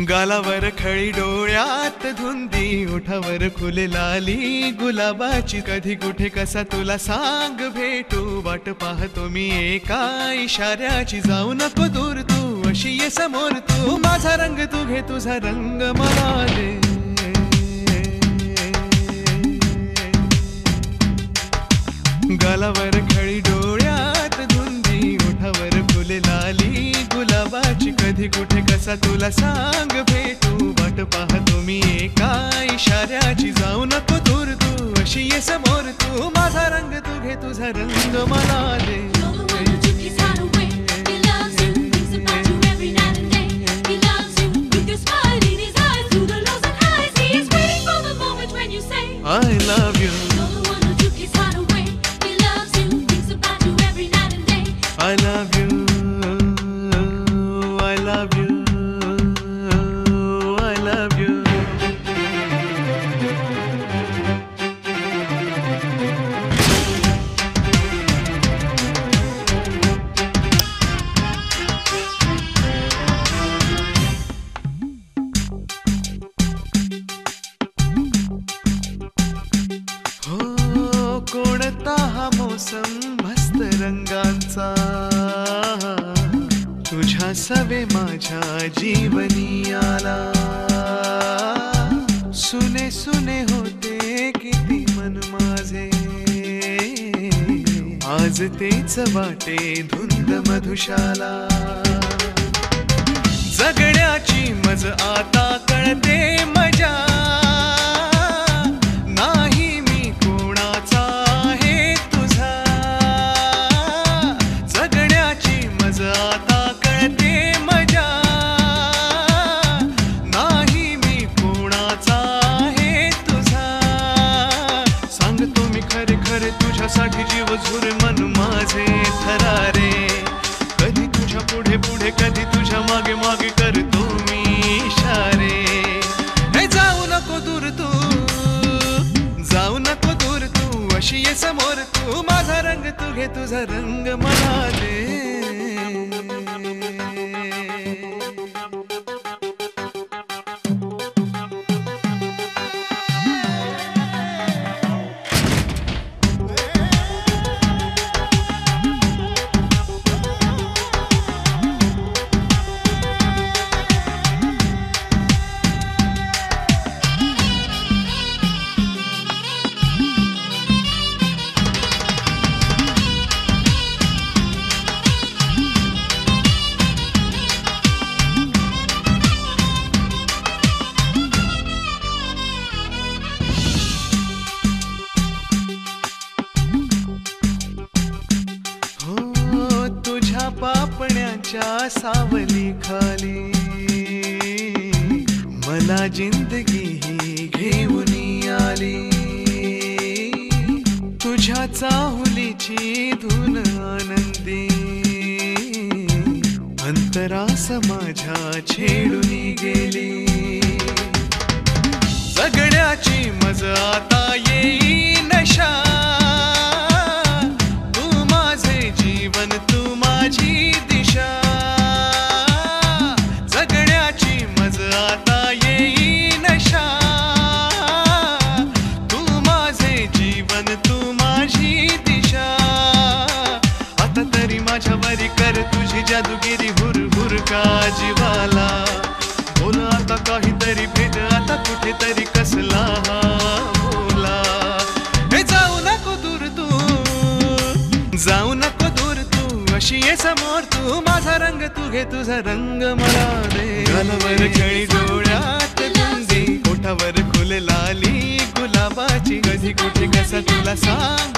गालावर खळी डोळ्यात धुंदी ओठावर खुले लाली गुलाबाची कधी कुठे कसा तुला सांग भेटू वाट पाहतो मी एका इशाऱ्याची जाऊ नको दूर तू अशी ये समोर तू माझा रंग तू घे तुझा रंग मला दे गालावर खळी डोळ्यात धुंदी ओठावर फुले लाली गुलाबाची कधी कुठे कसा तुला सांग भेटू वाट पाहतो मी एका इशाऱ्याची जाऊ नको दूर तू अशी ये समोर तू माझा रंग तू घे तुझा रंग मला दे I love you. I love you, I love you, I love you. हो कोणता हा मौसम मस्त रंगांचा तुझ्या सवे माझ्या जीवनी आला सुने सुने होते किती मन माझे आज तेच वाटे धुंद मधुशाला जगण्याची मज आता कळते मजा तुझ्यासाठी जीव झुरे मन माझे थरारे कधी तुझ्या पुढे पुढे कधी तुझ्या मागे मागे करतो मी इशारे हे जाऊ नको दूर तू अशी ये समोर तू माझा रंग तू घे तुझा रंग मला दे पापण्याच्या सावली खाली मला जिंदगी ही घेऊन आली तुझ्या चाहुलीची धून आनंदी अंतरास माझ्या छेडून गेली जगण्याची मज आता येई नशा तू माझे जीवन तू माझी दिशा जगण्याची मज आता येई नशा तू माझे जीवन तू माझी दिशा आता तरी माझ्यावरी कर तुझी जादूगिरी हुर हुर का जीवाला बोल आता काहीतरी भेट आता कुठेतरी कसला हा बोला हे जाऊ नको दूर तू अशी ये समोर तू माझा रंग तू घे तुझा रंग मला दे गालावर खळी डोळ्यात धुंदी ओठावर खुले लाली गुलाबाची कधी कुठे कसा तुला सांग